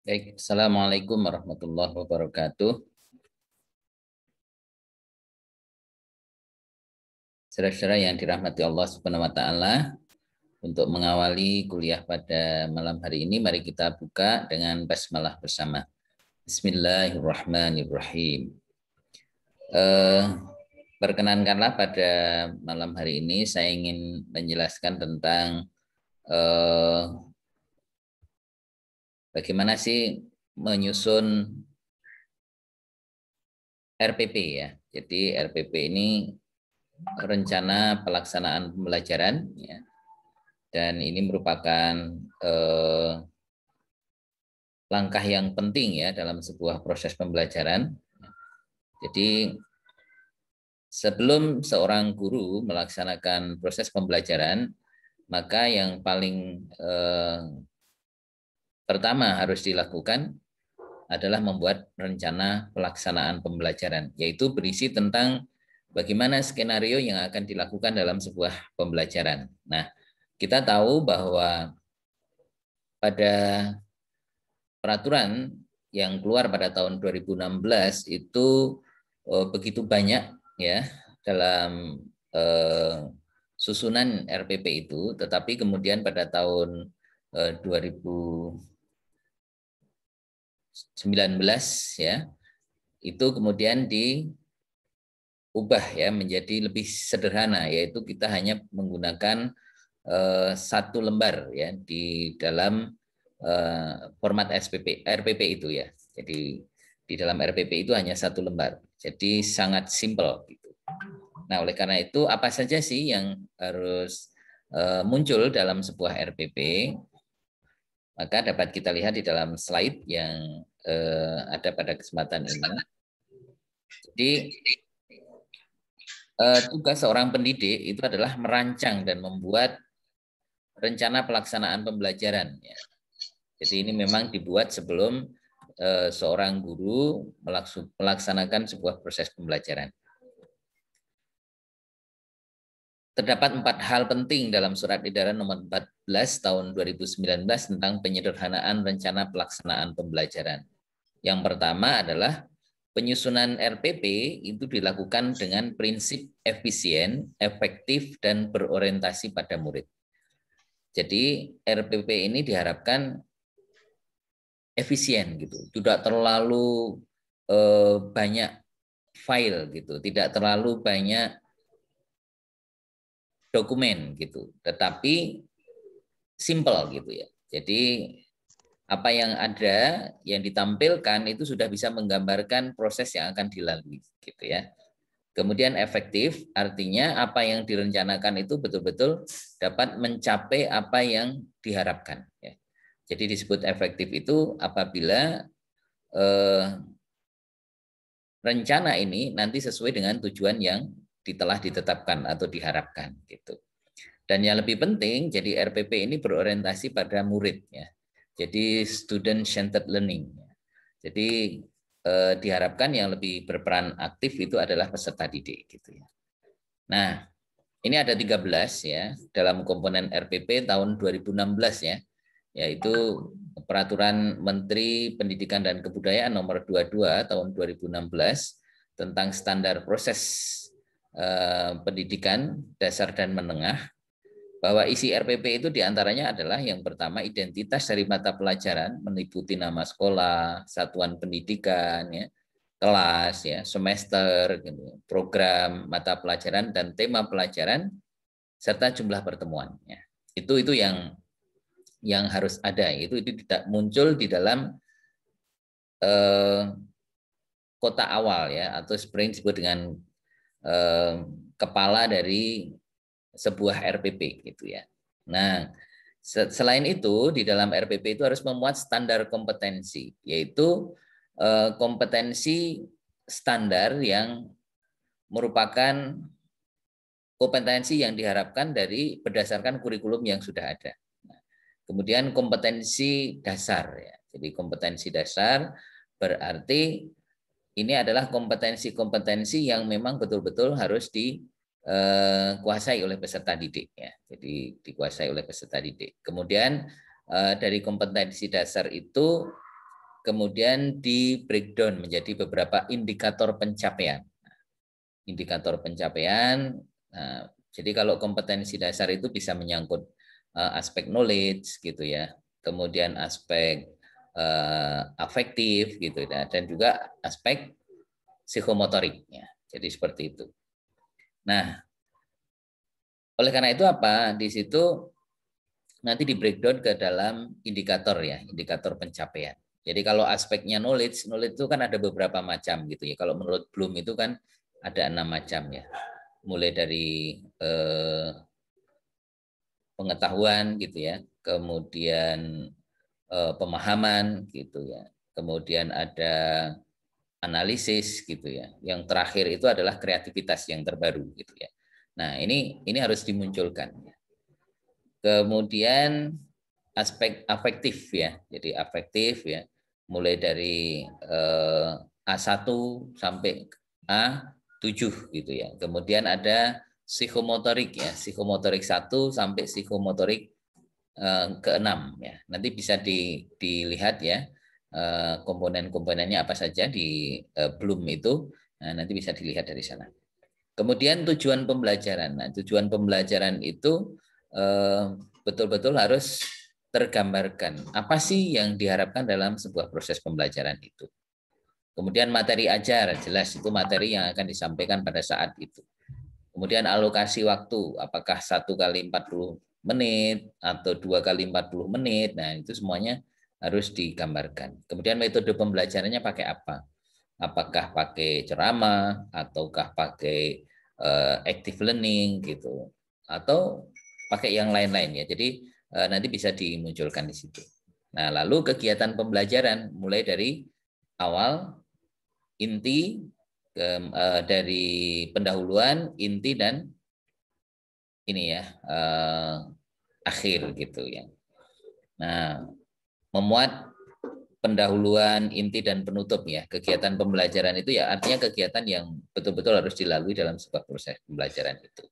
Baik, Assalamualaikum warahmatullahi wabarakatuh. Saudara-saudara yang dirahmati Allah Subhanahu wa taala, untuk mengawali kuliah pada malam hari ini mari kita buka dengan basmalah bersama. Bismillahirrahmanirrahim. Perkenankanlah pada malam hari ini saya ingin menjelaskan tentang bagaimana sih menyusun RPP ya. Jadi RPP ini rencana pelaksanaan pembelajaran ya. Dan ini merupakan langkah yang penting ya dalam sebuah proses pembelajaran. Jadi sebelum seorang guru melaksanakan proses pembelajaran, maka yang paling pertama harus dilakukan adalah membuat rencana pelaksanaan pembelajaran, yaitu berisi tentang bagaimana skenario yang akan dilakukan dalam sebuah pembelajaran. Nah, kita tahu bahwa pada peraturan yang keluar pada tahun 2016 itu begitu banyak ya dalam susunan RPP itu, tetapi kemudian pada tahun 2019 ya itu kemudian diubah ya menjadi lebih sederhana, yaitu kita hanya menggunakan satu lembar ya di dalam format RPP itu ya. Jadi di dalam RPP itu hanya satu lembar. Jadi sangat simpel gitu. Nah, oleh karena itu apa saja sih yang harus muncul dalam sebuah RPP? Maka dapat kita lihat di dalam slide yang ada pada kesempatan ini. Jadi tugas seorang pendidik itu adalah merancang dan membuat rencana pelaksanaan pembelajaran. Jadi ini memang dibuat sebelum seorang guru melaksanakan sebuah proses pembelajaran. Terdapat 4 hal penting dalam Surat Edaran Nomor 14 Tahun 2019 tentang penyederhanaan rencana pelaksanaan pembelajaran. Yang pertama adalah penyusunan RPP itu dilakukan dengan prinsip efisien, efektif, dan berorientasi pada murid. Jadi RPP ini diharapkan efisien gitu, tidak terlalu banyak file gitu, tidak terlalu banyak dokumen gitu, tetapi simple gitu ya. Jadi apa yang ada yang ditampilkan itu sudah bisa menggambarkan proses yang akan dilalui gitu ya. Kemudian efektif artinya apa yang direncanakan itu betul-betul dapat mencapai apa yang diharapkan ya. Jadi disebut efektif itu apabila rencana ini nanti sesuai dengan tujuan yang telah ditetapkan atau diharapkan gitu. Dan yang lebih penting, jadi RPP ini berorientasi pada murid ya. Jadi student centered learning. Jadi diharapkan yang lebih berperan aktif itu adalah peserta didik gitu ya. Nah, ini ada 13 ya dalam komponen RPP tahun 2016 ya, yaitu Peraturan Menteri Pendidikan dan Kebudayaan Nomor 22 Tahun 2016 tentang standar proses pendidikan dasar dan menengah, bahwa isi RPP itu diantaranya adalah yang pertama identitas dari mata pelajaran meliputi nama sekolah, satuan pendidikan, ya, kelas, ya, semester, gitu, program, mata pelajaran dan tema pelajaran serta jumlah pertemuan. Ya. Itu yang harus ada. Itu tidak muncul di dalam kota awal ya atau sering disebut dengan kepala dari sebuah RPP gitu ya. Nah, selain itu di dalam RPP itu harus memuat standar kompetensi, yaitu kompetensi standar yang merupakan kompetensi yang diharapkan dari berdasarkan kurikulum yang sudah ada. Nah, kemudian kompetensi dasar ya. Jadi kompetensi dasar berarti ini adalah kompetensi-kompetensi yang memang betul-betul harus dikuasai oleh peserta didik ya. Jadi dikuasai oleh peserta didik. Kemudian dari kompetensi dasar itu kemudian di breakdown menjadi beberapa indikator pencapaian. Indikator pencapaian. Nah, jadi kalau kompetensi dasar itu bisa menyangkut aspek knowledge gitu ya, kemudian aspek afektif gitu ya, dan juga aspek psikomotorik ya. Jadi seperti itu. Nah, oleh karena itu apa? Di situ nanti di breakdown ke dalam indikator ya, indikator pencapaian. Jadi kalau aspeknya knowledge itu kan ada beberapa macam gitu ya. Kalau menurut Bloom itu kan ada 6 macam ya. Mulai dari pengetahuan gitu ya, kemudian pemahaman gitu ya, kemudian ada analisis gitu ya. Yang terakhir itu adalah kreativitas yang terbaru gitu ya. Nah, ini harus dimunculkan. Kemudian aspek afektif ya. Jadi afektif ya, mulai dari A1 sampai A7 gitu ya. Kemudian ada psikomotorik ya, psikomotorik 1 sampai psikomotorik ke-6 ya. Nanti bisa dilihat ya komponen-komponennya apa saja di Bloom itu. Nah, nanti bisa dilihat dari sana. Kemudian tujuan pembelajaran. Nah, tujuan pembelajaran itu betul-betul harus tergambarkan. Apa sih yang diharapkan dalam sebuah proses pembelajaran itu? Kemudian materi ajar, jelas itu materi yang akan disampaikan pada saat itu. Kemudian alokasi waktu, apakah 1 kali 40 menit atau 2 kali 40 menit. Nah, itu semuanya harus digambarkan. Kemudian metode pembelajarannya pakai apa? Apakah pakai ceramah ataukah pakai active learning gitu, atau pakai yang lain-lain ya. Jadi nanti bisa dimunculkan di situ. Nah, lalu kegiatan pembelajaran mulai dari awal, inti, dari pendahuluan, inti, dan ini ya akhir gitu ya. Nah, memuat pendahuluan, inti, dan penutup ya. Kegiatan pembelajaran itu ya artinya kegiatan yang betul-betul harus dilalui dalam sebuah proses pembelajaran itu.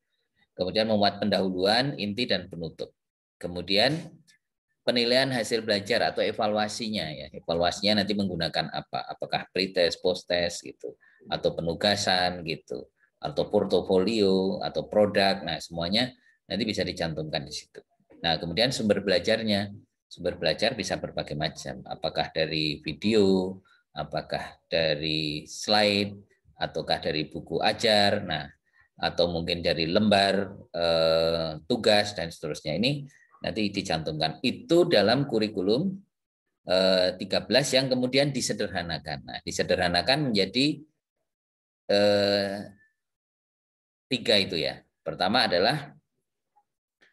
Kemudian memuat pendahuluan, inti, dan penutup. Kemudian penilaian hasil belajar atau evaluasinya ya. Evaluasinya nanti menggunakan apa? Apakah pretest, post-test gitu, atau penugasan gitu, atau portofolio, atau produk. Nah, semuanya nanti bisa dicantumkan di situ. Nah, kemudian sumber belajarnya. Sumber belajar bisa berbagai macam. Apakah dari video, apakah dari slide, ataukah dari buku ajar. Nah, atau mungkin dari lembar tugas dan seterusnya. Ini nanti dicantumkan. Itu dalam kurikulum 13 yang kemudian disederhanakan. Nah, disederhanakan menjadi 3 itu ya. Pertama adalah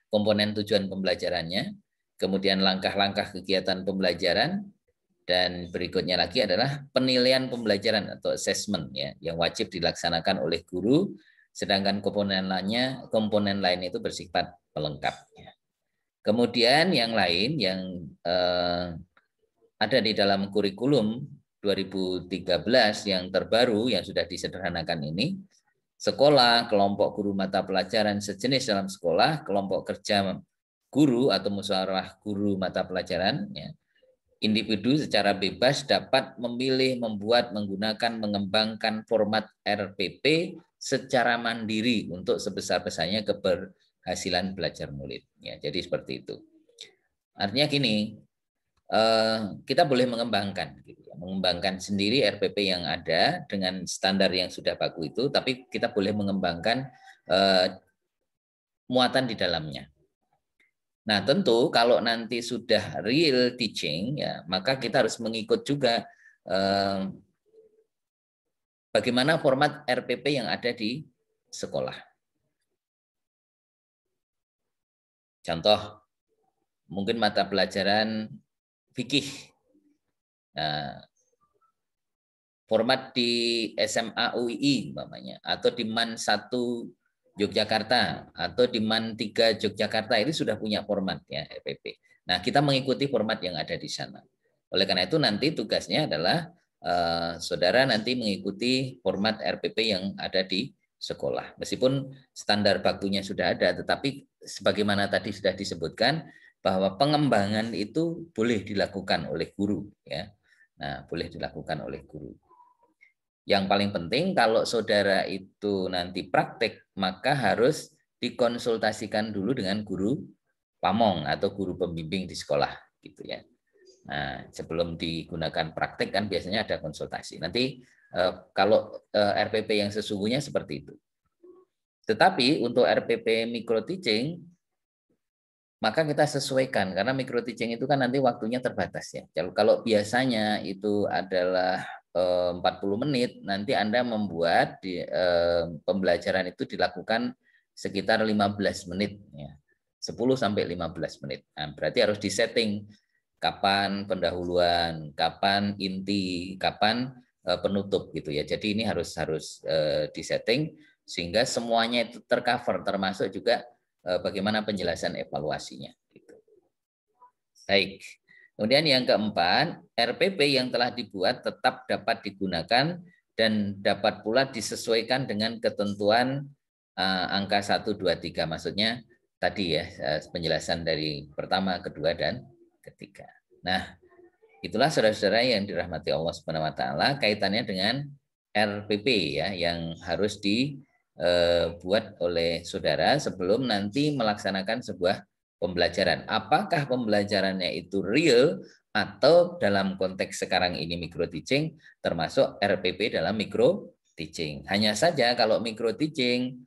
komponen tujuan pembelajarannya, kemudian langkah-langkah kegiatan pembelajaran, dan berikutnya lagi adalah penilaian pembelajaran atau assessment ya, yang wajib dilaksanakan oleh guru, sedangkan komponen lain itu bersifat pelengkap. Kemudian yang lain yang ada di dalam kurikulum 2013 yang terbaru yang sudah disederhanakan ini, sekolah, kelompok guru mata pelajaran sejenis dalam sekolah, kelompok kerja guru atau musyawarah guru mata pelajaran, ya, individu secara bebas dapat memilih, membuat, menggunakan, mengembangkan format RPP secara mandiri untuk sebesar-besarnya keberhasilan belajar murid. Ya, jadi seperti itu. Artinya gini, kita boleh mengembangkan, mengembangkan sendiri RPP yang ada dengan standar yang sudah baku itu, tapi kita boleh mengembangkan muatan di dalamnya. Nah, tentu kalau nanti sudah real teaching, ya maka kita harus mengikut juga bagaimana format RPP yang ada di sekolah. Contoh, mungkin mata pelajaran fikih. Nah, format di SMA UII umpamanya, atau di MAN 1 Yogyakarta, atau di MAN 3 Yogyakarta, itu sudah punya format ya RPP. Nah, kita mengikuti format yang ada di sana. Oleh karena itu nanti tugasnya adalah saudara nanti mengikuti format RPP yang ada di sekolah. Meskipun standar bakunya sudah ada, tetapi sebagaimana tadi sudah disebutkan bahwa pengembangan itu boleh dilakukan oleh guru ya. Nah, boleh dilakukan oleh guru. Yang paling penting kalau saudara itu nanti praktek, maka harus dikonsultasikan dulu dengan guru pamong atau guru pembimbing di sekolah gitu ya. Nah, sebelum digunakan praktek kan biasanya ada konsultasi. Nanti kalau RPP yang sesungguhnya seperti itu. Tetapi untuk RPP micro teaching maka kita sesuaikan karena micro teaching itu kan nanti waktunya terbatas ya. Kalau biasanya itu adalah 40 menit, nanti Anda membuat pembelajaran itu dilakukan sekitar 15 menit ya. 10 sampai 15 menit. Nah, berarti harus disetting kapan pendahuluan, kapan inti, kapan penutup gitu ya. Jadi ini harus disetting sehingga semuanya itu tercover, termasuk juga bagaimana penjelasan evaluasinya. Gitu. Baik. Kemudian yang keempat, RPP yang telah dibuat tetap dapat digunakan dan dapat pula disesuaikan dengan ketentuan angka 1, 2, 3. Maksudnya tadi ya penjelasan dari pertama, kedua, dan ketiga. Nah, itulah saudara-saudara yang dirahmati Allah Subhanahu wa taala kaitannya dengan RPP ya yang harus dibuat oleh saudara sebelum nanti melaksanakan sebuah pembelajaran. Apakah pembelajarannya itu real atau dalam konteks sekarang ini micro teaching termasuk RPP dalam micro teaching. Hanya saja kalau micro teaching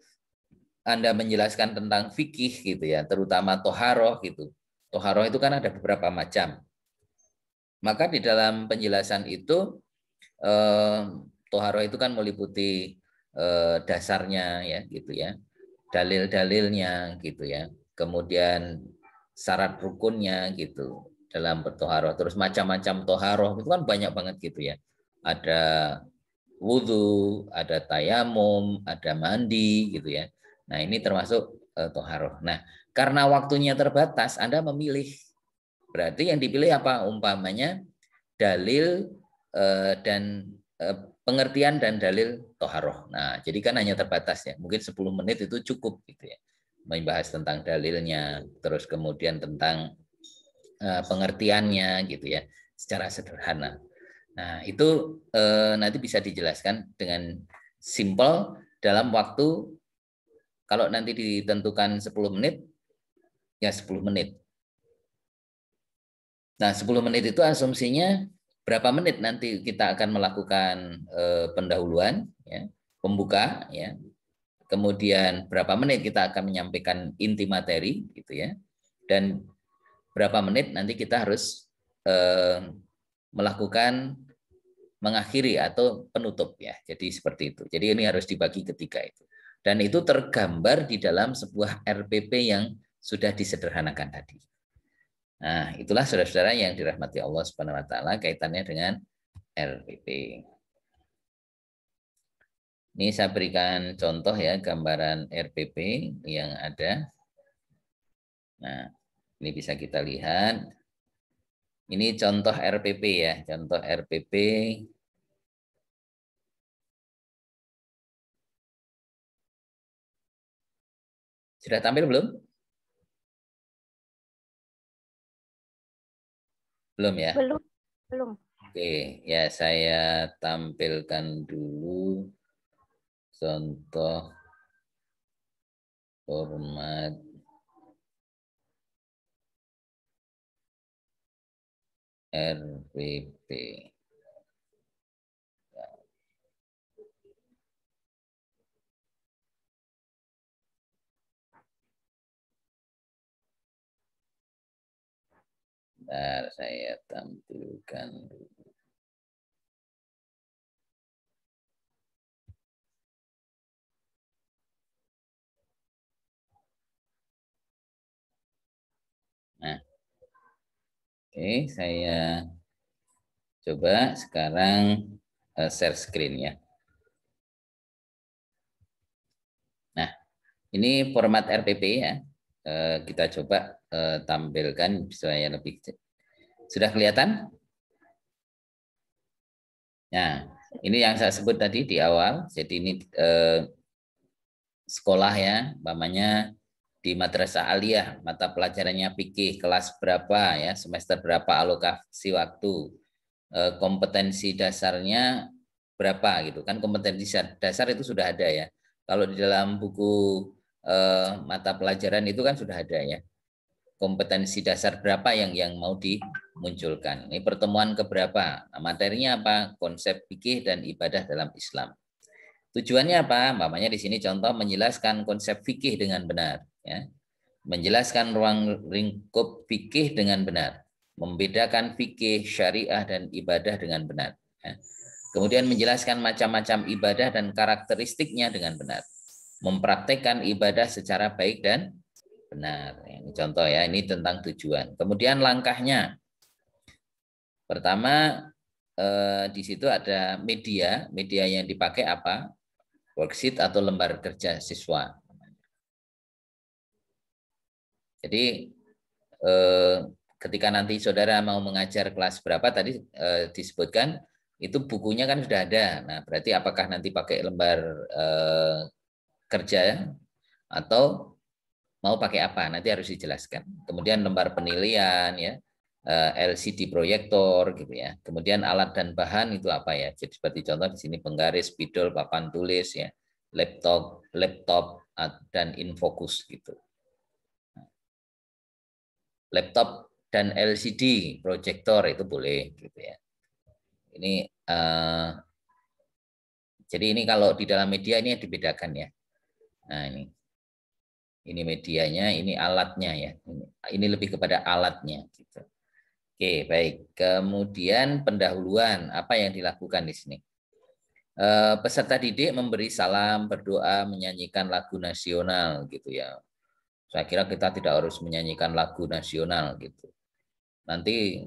Anda menjelaskan tentang fikih gitu ya, terutama toharoh gitu. Toharoh itu kan ada beberapa macam. Maka di dalam penjelasan itu toharoh itu kan meliputi dasarnya ya gitu ya, dalil-dalilnya gitu ya, kemudian syarat rukunnya gitu dalam bertoharoh, terus macam-macam toharoh itu kan banyak banget gitu ya, ada wudhu, ada tayamum, ada mandi gitu ya. Nah ini termasuk toharoh. Nah karena waktunya terbatas, Anda memilih. Berarti yang dipilih apa? Umpamanya dalil dan pengertian dan dalil toharoh. Nah, jadi kan hanya terbatas ya. Mungkin 10 menit itu cukup gitu ya. Membahas tentang dalilnya, terus kemudian tentang pengertiannya gitu ya, secara sederhana. Nah, itu nanti bisa dijelaskan dengan simple dalam waktu kalau nanti ditentukan 10 menit ya 10 menit. Nah, 10 menit itu asumsinya berapa menit nanti kita akan melakukan pendahuluan, ya, pembuka, ya. Kemudian berapa menit kita akan menyampaikan inti materi, gitu ya. Dan berapa menit nanti kita harus melakukan mengakhiri atau penutup, ya. Jadi seperti itu. Jadi ini harus dibagi ketiga itu. Dan itu tergambar di dalam sebuah RPP yang sudah disederhanakan tadi. Nah, itulah saudara-saudara yang dirahmati Allah Subhanahu wa taala kaitannya dengan RPP. Ini saya berikan contoh ya gambaran RPP yang ada. Nah, ini bisa kita lihat. Ini contoh RPP ya, contoh RPP. Sudah tampil belum? Belum ya? Belum. Belum. Oke, ya saya tampilkan dulu contoh format RPP. Bentar, saya tampilkan dulu. Nah, oke, saya coba sekarang share screen ya. Nah, ini format RPP ya. Kita coba tampilkan supaya lebih. Sudah kelihatan? Nah, ini yang saya sebut tadi di awal. Jadi ini sekolah ya, umpamanya di Madrasah Aliyah, mata pelajarannya fikih, kelas berapa ya, semester berapa, alokasi waktu. kompetensi dasarnya berapa gitu kan. Kompetensi dasar itu sudah ada ya. Kalau di dalam buku mata pelajaran itu kan sudah ada ya. Kompetensi dasar berapa yang mau dimunculkan. Ini pertemuan keberapa? Nah, materinya apa? Konsep fikih dan ibadah dalam Islam. Tujuannya apa? Mamanya di sini contoh menjelaskan konsep fikih dengan benar, ya. Menjelaskan ruang lingkup fikih dengan benar, membedakan fikih, syariah dan ibadah dengan benar. Ya. Kemudian menjelaskan macam-macam ibadah dan karakteristiknya dengan benar, mempraktekkan ibadah secara baik dan benar. Ini contoh ya, ini tentang tujuan. Kemudian langkahnya, pertama di situ ada media yang dipakai apa? Worksheet atau lembar kerja siswa. Jadi ketika nanti saudara mau mengajar kelas berapa tadi disebutkan itu bukunya kan sudah ada. Nah berarti apakah nanti pakai lembar kerja atau mau pakai apa? Nanti harus dijelaskan. Kemudian lembar penilaian ya. LCD proyektor gitu ya. Kemudian alat dan bahan itu apa ya? Jadi seperti contoh di sini penggaris, spidol, papan tulis ya, laptop dan infokus gitu. Laptop dan LCD proyektor itu boleh gitu ya. Ini jadi ini kalau di dalam media ini dibedakan ya. Nah ini medianya, ini alatnya ya. Ini lebih kepada alatnya gitu. Oke, baik. Kemudian pendahuluan, apa yang dilakukan di sini? Peserta didik memberi salam, berdoa, menyanyikan lagu nasional gitu ya. Saya kira kita tidak harus menyanyikan lagu nasional gitu. Nanti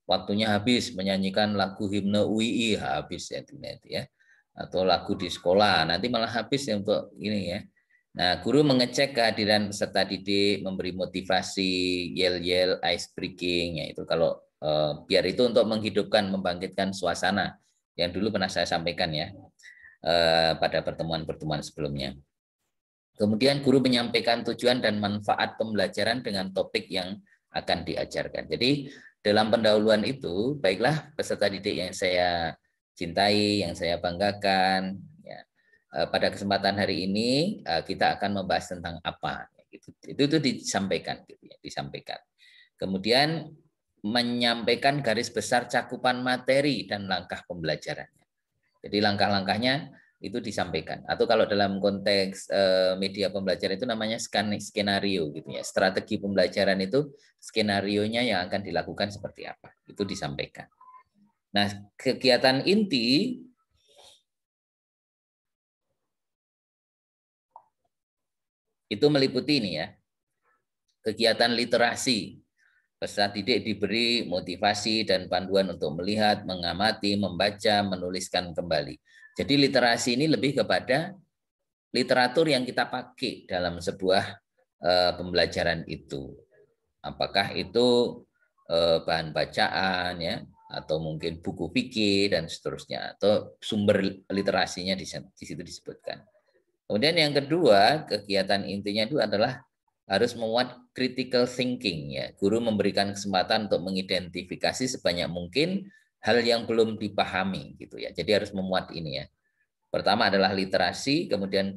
waktunya habis menyanyikan lagu himne UII habis ya, atau lagu di sekolah nanti malah habis ya untuk ini ya. Nah, guru mengecek kehadiran peserta didik, memberi motivasi, yel-yel, ice breaking, ya itu kalau biar itu untuk menghidupkan, membangkitkan suasana yang dulu pernah saya sampaikan ya pada pertemuan-pertemuan sebelumnya. Kemudian guru menyampaikan tujuan dan manfaat pembelajaran dengan topik yang akan diajarkan. Jadi dalam pendahuluan itu, baiklah peserta didik yang saya cintai, yang saya banggakan, ya, pada kesempatan hari ini kita akan membahas tentang apa. Itu disampaikan, gitu ya, disampaikan. Kemudian menyampaikan garis besar cakupan materi dan langkah pembelajarannya. Jadi langkah-langkahnya itu disampaikan. Atau kalau dalam konteks media pembelajaran itu namanya skenario gitu ya. Strategi pembelajaran itu skenarionya yang akan dilakukan seperti apa. Itu disampaikan. Nah, kegiatan inti itu meliputi ini ya. Kegiatan literasi. Peserta didik diberi motivasi dan panduan untuk melihat, mengamati, membaca, menuliskan kembali. Jadi literasi ini lebih kepada literatur yang kita pakai dalam sebuah pembelajaran itu. Apakah itu bahan bacaan ya, atau mungkin buku fikih dan seterusnya, atau sumber literasinya di situ disebutkan. Kemudian yang kedua, kegiatan intinya itu adalah harus memuat critical thinking ya. Guru memberikan kesempatan untuk mengidentifikasi sebanyak mungkin hal yang belum dipahami gitu ya. Jadi harus memuat ini ya. Pertama adalah literasi, kemudian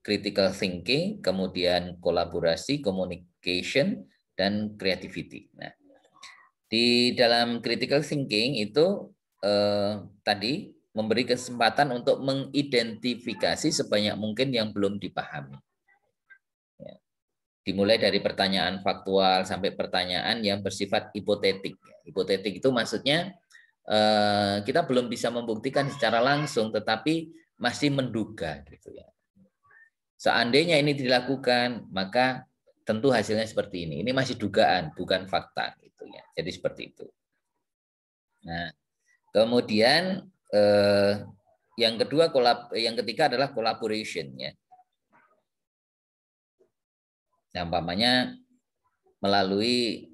critical thinking, kemudian kolaborasi, communication, dan creativity. Nah, di dalam critical thinking itu tadi memberi kesempatan untuk mengidentifikasi sebanyak mungkin yang belum dipahami. Ya. Dimulai dari pertanyaan faktual sampai pertanyaan yang bersifat hipotetik. Hipotetik itu maksudnya kita belum bisa membuktikan secara langsung, tetapi masih menduga gitu ya. Seandainya ini dilakukan, maka tentu hasilnya seperti ini. Ini masih dugaan, bukan fakta gitu ya. Jadi seperti itu. Nah, kemudian yang ketiga adalah collaboration ya. Nah, umpamanya melalui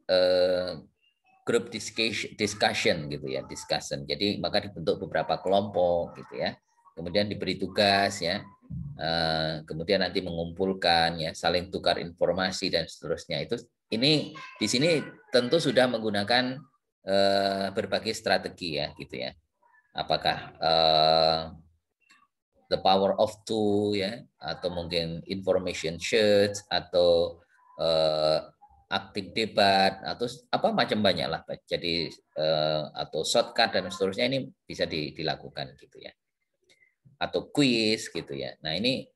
group discussion gitu ya, discussion. Jadi maka dibentuk beberapa kelompok gitu ya. Kemudian diberi tugas ya. Kemudian nanti mengumpulkan ya, saling tukar informasi dan seterusnya. Ini di sini tentu sudah menggunakan berbagai strategi ya gitu ya. Apakah the power of two ya, atau mungkin information search, atau aktif debat, atau apa macam banyak lah. Jadi atau shortcut dan seterusnya ini bisa dilakukan gitu ya. Atau quiz gitu ya. Nah ini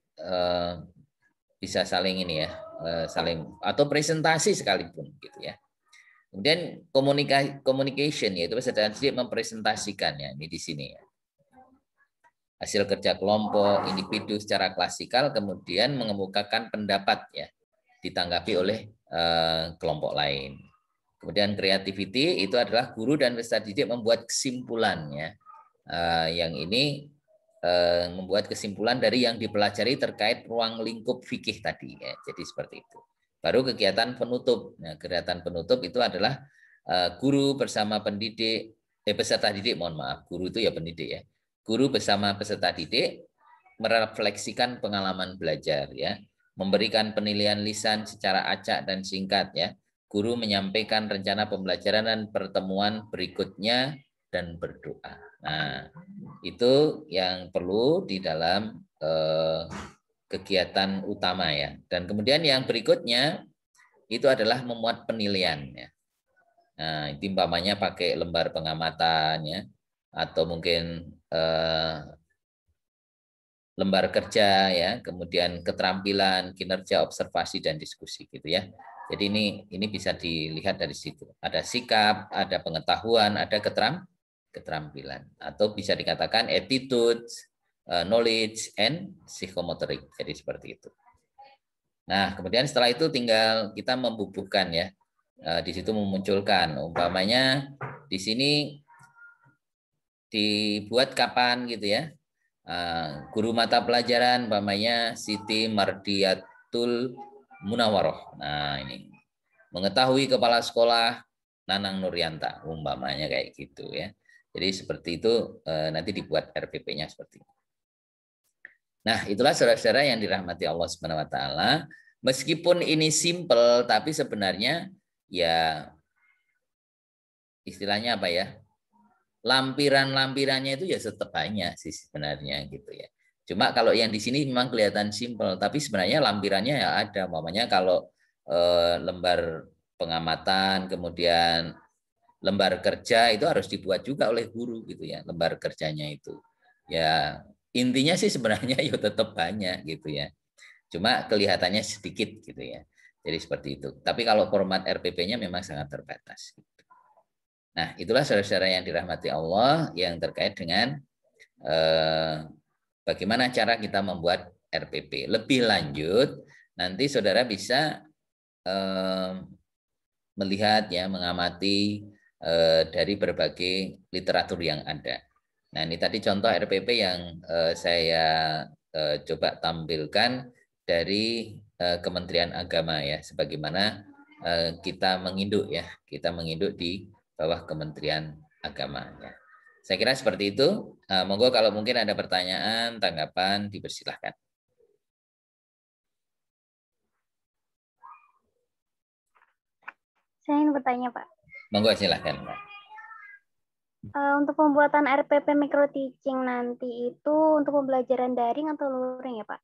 bisa saling ini ya, saling atau presentasi sekalipun gitu ya. Kemudian communication yaitu peserta didik mempresentasikan ya, ini di sini ya. Hasil kerja kelompok, individu secara klasikal, kemudian mengemukakan pendapat ya, ditanggapi oleh kelompok lain. Kemudian creativity itu adalah guru dan peserta didik membuat kesimpulan ya. Yang ini membuat kesimpulan dari yang dipelajari terkait ruang lingkup fikih tadi ya. Jadi seperti itu. Baru kegiatan penutup. Nah, kegiatan penutup itu adalah guru bersama pendidik, peserta didik, mohon maaf, guru itu ya pendidik ya. Guru bersama peserta didik merefleksikan pengalaman belajar ya, memberikan penilaian lisan secara acak dan singkat ya. Guru menyampaikan rencana pembelajaran dan pertemuan berikutnya dan berdoa. Nah, itu yang perlu di dalam kegiatan utama ya. Dan kemudian yang berikutnya itu adalah memuat penilaian ya. Nah, itu umpamanya pakai lembar pengamatan ya, atau mungkin lembar kerja ya, kemudian keterampilan, kinerja, observasi dan diskusi gitu ya. Jadi ini bisa dilihat dari situ. Ada sikap, ada pengetahuan, ada keterampilan, atau bisa dikatakan attitude, knowledge, and psychomotorik. Jadi seperti itu. Nah, kemudian setelah itu tinggal kita membubuhkan ya. Di situ memunculkan, umpamanya di sini dibuat kapan gitu ya. Guru mata pelajaran umpamanya Siti Mardiatul Munawaroh. Nah, ini mengetahui kepala sekolah Nanang Nuryanta umpamanya kayak gitu ya. Jadi seperti itu nanti dibuat RPP-nya seperti itu. Nah, itulah saudara-saudara yang dirahmati Allah Subhanahu wa taala. Meskipun ini simple tapi sebenarnya ya istilahnya apa ya? Lampiran-lampirannya itu ya tetap banyak sih sebenarnya gitu ya. Cuma kalau yang di sini memang kelihatan simple, tapi sebenarnya lampirannya ya ada. Umpamanya kalau lembar pengamatan, kemudian lembar kerja itu harus dibuat juga oleh guru gitu ya, lembar kerjanya itu. Ya intinya sih sebenarnya ya tetap banyak gitu ya. Cuma kelihatannya sedikit gitu ya. Jadi seperti itu. Tapi kalau format RPP-nya memang sangat terbatas. Nah, itulah saudara-saudara yang dirahmati Allah yang terkait dengan bagaimana cara kita membuat RPP. Lebih lanjut, nanti saudara bisa melihat ya, mengamati dari berbagai literatur yang ada. Nah, ini tadi contoh RPP yang saya coba tampilkan dari Kementerian Agama ya, sebagaimana kita menginduk ya, kita menginduk di bawah Kementerian Agama ya. Saya kira seperti itu. Monggo kalau mungkin ada pertanyaan, tanggapan, dipersilahkan. Saya ingin bertanya, Pak. Monggo silahkan, Pak. Untuk pembuatan RPP micro teaching nanti itu untuk pembelajaran daring atau luring ya, Pak?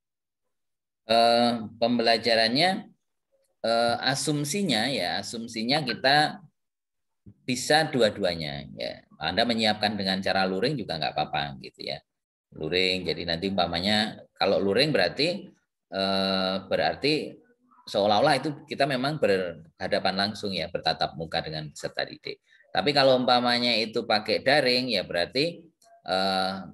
Pembelajarannya asumsinya kita bisa dua-duanya ya. Anda menyiapkan dengan cara luring juga nggak apa-apa gitu ya. Luring, jadi nanti umpamanya kalau luring berarti seolah-olah itu kita memang berhadapan langsung ya, bertatap muka dengan peserta didik. Tapi kalau umpamanya itu pakai daring ya berarti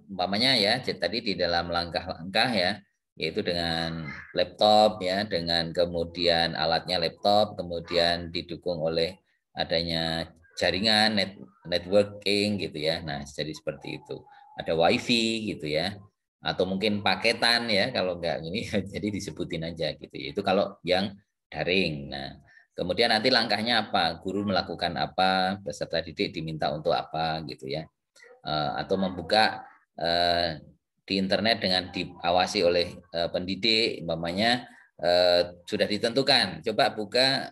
umpamanya ya tadi di dalam langkah-langkah ya, yaitu dengan laptop ya, dengan kemudian alatnya laptop, kemudian didukung oleh adanya jaringan networking gitu ya. Nah, jadi seperti itu. Ada wifi gitu ya. Atau mungkin paketan ya, kalau enggak ini jadi disebutin aja gitu ya. Itu kalau yang daring. Nah, kemudian nanti langkahnya apa? Guru melakukan apa? Peserta didik diminta untuk apa gitu ya. Atau membuka di internet dengan diawasi oleh pendidik, umpamanya sudah ditentukan. Coba buka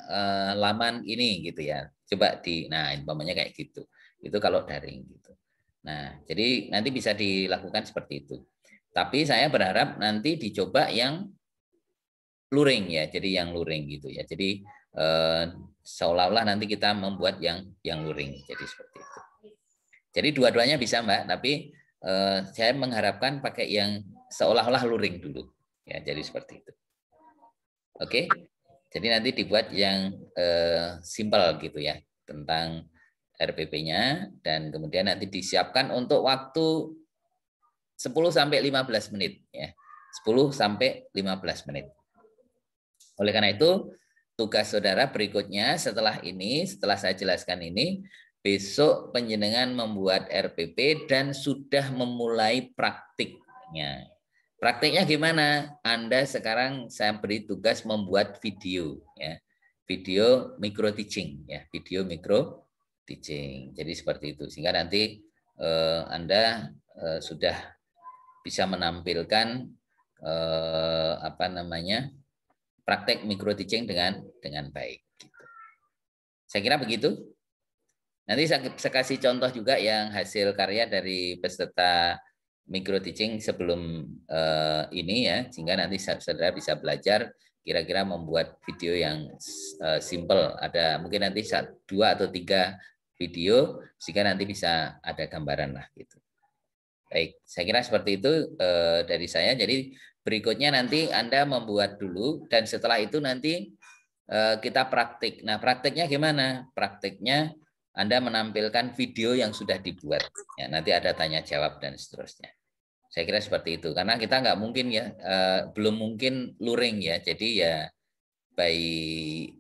laman ini gitu ya. Coba nah umpamanya kayak gitu. Itu kalau daring gitu. Nah, jadi nanti bisa dilakukan seperti itu. Tapi saya berharap nanti dicoba yang luring ya, jadi yang luring gitu ya. Jadi seolah-olah nanti kita membuat yang luring, jadi seperti itu. Jadi dua-duanya bisa Mbak, tapi saya mengharapkan pakai yang seolah-olah luring dulu, ya. Jadi seperti itu. Oke, jadi nanti dibuat yang simpel gitu ya tentang RPP-nya dan kemudian nanti disiapkan untuk waktu 10 sampai 15 menit ya. 10 sampai 15 menit. Oleh karena itu, tugas saudara berikutnya setelah saya jelaskan ini, besok penjenengan membuat RPP dan sudah memulai praktiknya. Praktiknya gimana? Anda sekarang saya beri tugas membuat video, ya, video micro teaching, ya, video micro teaching. Jadi seperti itu, sehingga nanti Anda sudah bisa menampilkan apa namanya, praktek micro teaching dengan baik. Gitu. Saya kira begitu. Nanti saya kasih contoh juga yang hasil karya dari peserta micro teaching sebelum ini ya, sehingga nanti saudara bisa belajar kira-kira membuat video yang simple. Ada mungkin nanti 2 atau 3 video sehingga nanti bisa ada gambaran lah gitu. Baik, saya kira seperti itu dari saya. Jadi berikutnya nanti Anda membuat dulu dan setelah itu nanti kita praktik. Nah, praktiknya gimana? Praktiknya Anda menampilkan video yang sudah dibuat. Ya, nanti ada tanya jawab dan seterusnya. Saya kira seperti itu. Karena kita nggak mungkin ya, belum mungkin luring ya. Jadi ya by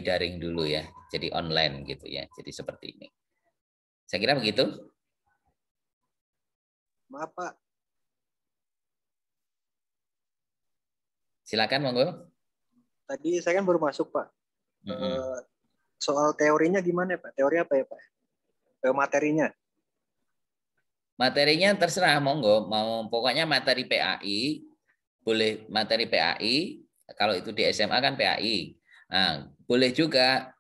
daring dulu ya. Jadi online gitu ya. Jadi seperti ini. Saya kira begitu. Maaf Pak. Silakan monggo. Tadi saya kan baru masuk Pak. Soal teorinya gimana Pak? Teori apa ya Pak? Materinya? Materinya terserah monggo. Mau pokoknya materi PAI, boleh materi PAI. Kalau itu di SMA kan PAI. Nah, boleh juga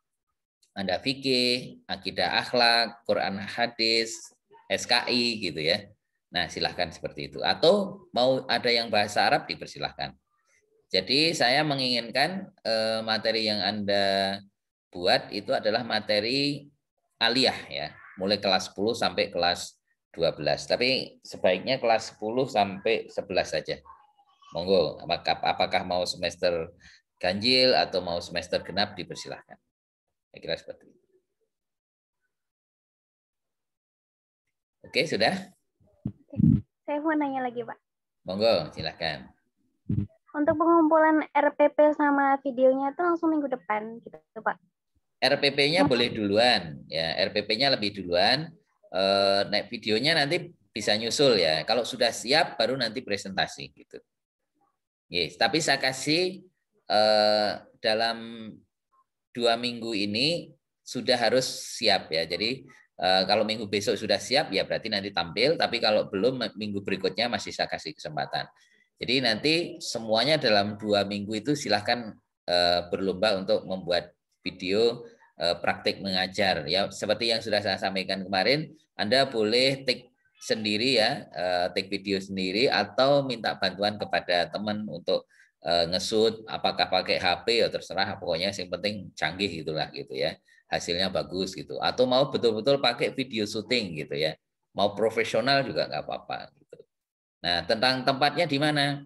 Anda fikih, akidah akhlak, Quran hadis, SKI gitu ya. Nah, silahkan seperti itu. Atau mau ada yang bahasa Arab dipersilahkan. Jadi saya menginginkan materi yang Anda buat itu adalah materi aliyah ya, mulai kelas 10 sampai kelas 12. Tapi sebaiknya kelas 10 sampai 11 saja. Monggo, apakah mau semester ganjil atau mau semester genap dipersilahkan. Saya kira seperti itu. Oke, sudah? Saya mau nanya lagi, Pak. Monggo, silahkan. Untuk pengumpulan RPP sama videonya itu langsung minggu depan gitu, Pak. RPP-nya boleh duluan, ya. RPP-nya lebih duluan. Naik videonya nanti bisa nyusul ya. Kalau sudah siap, baru nanti presentasi gitu. Yes, tapi saya kasih dalam 2 minggu ini sudah harus siap ya. Jadi kalau minggu besok sudah siap ya berarti nanti tampil. Tapi kalau belum minggu berikutnya masih saya kasih kesempatan. Jadi nanti semuanya dalam 2 minggu itu silahkan berlomba untuk membuat video praktik mengajar. Ya seperti yang sudah saya sampaikan kemarin, Anda boleh take sendiri ya, take video sendiri atau minta bantuan kepada teman untuk ngesut, apakah pakai HP ya terserah, pokoknya yang penting canggih gitulah gitu ya, hasilnya bagus gitu. Atau mau betul-betul pakai video syuting gitu ya, mau profesional juga nggak apa-apa gitu. Nah, tentang tempatnya di mana?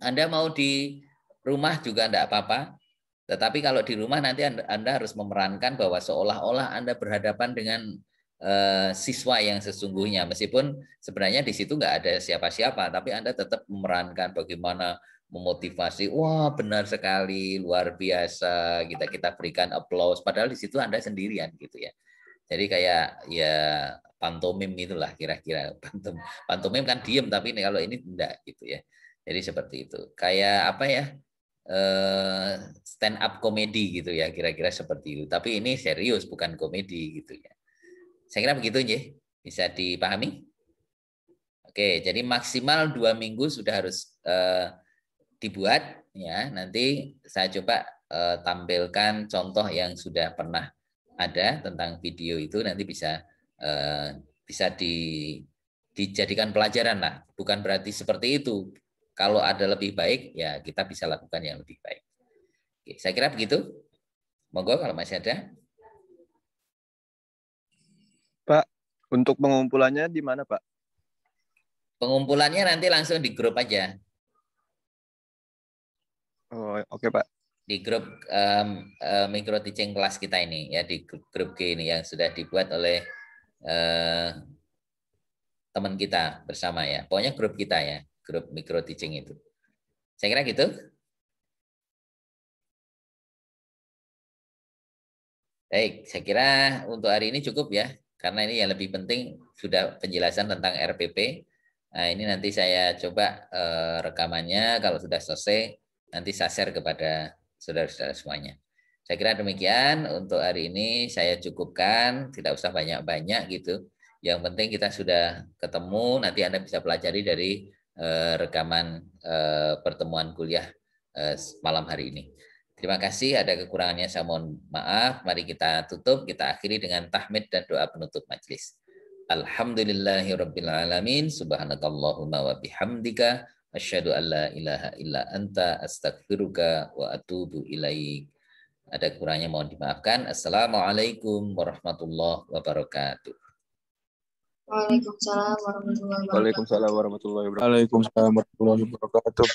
Anda mau di rumah juga enggak apa-apa. Tetapi kalau di rumah nanti Anda harus memerankan bahwa seolah-olah Anda berhadapan dengan siswa yang sesungguhnya. Meskipun sebenarnya di situ enggak ada siapa-siapa, tapi Anda tetap memerankan bagaimana memotivasi. Wah, benar sekali, luar biasa. Kita berikan applause. Padahal di situ Anda sendirian gitu ya. Jadi kayak ya pantomim itulah kira-kira. Pantomim kan diem, tapi kalau ini enggak gitu ya. Jadi seperti itu. Kayak apa ya? Stand up komedi gitu ya, kira-kira seperti itu. Tapi ini serius, bukan komedi gitu ya. Saya kira begitu ya. Bisa dipahami? Oke, jadi maksimal 2 minggu sudah harus dibuat ya. Nanti saya coba tampilkan contoh yang sudah pernah ada tentang video itu, nanti bisa dijadikan pelajaran lah. Bukan berarti seperti itu. Kalau ada lebih baik, ya kita bisa lakukan yang lebih baik. Oke, saya kira begitu. Monggo kalau masih ada. Pak, untuk pengumpulannya di mana, Pak? Pengumpulannya nanti langsung di grup aja. Oh, oke, Pak. Di grup micro teaching kelas kita ini, ya, di grup G ini yang sudah dibuat oleh teman kita bersama ya. Pokoknya grup kita ya, grup micro teaching itu. Saya kira gitu. Baik, saya kira untuk hari ini cukup ya. Karena ini yang lebih penting sudah penjelasan tentang RPP. Nah, ini nanti saya coba rekamannya, kalau sudah selesai nanti saya share kepada saudara-saudara semuanya. Saya kira demikian untuk hari ini, saya cukupkan, tidak usah banyak-banyak gitu. Yang penting kita sudah ketemu, nanti Anda bisa pelajari dari rekaman pertemuan kuliah malam hari ini. Terima kasih, ada kekurangannya saya mohon maaf. Mari kita tutup, kita akhiri dengan tahmid dan doa penutup majelis. Alhamdulillahirabbil alamin, subhanakallahumma wa bihamdika asyhadu an la ilaha illa anta astaghfiruka wa atubu ilaik. Ada kurangnya mohon dimaafkan. Assalamualaikum warahmatullahi wabarakatuh. Waalaikumsalam warahmatullahi wabarakatuh. Waalaikumsalam warahmatullahi wabarakatuh. Waalaikumsalam warahmatullahi wabarakatuh.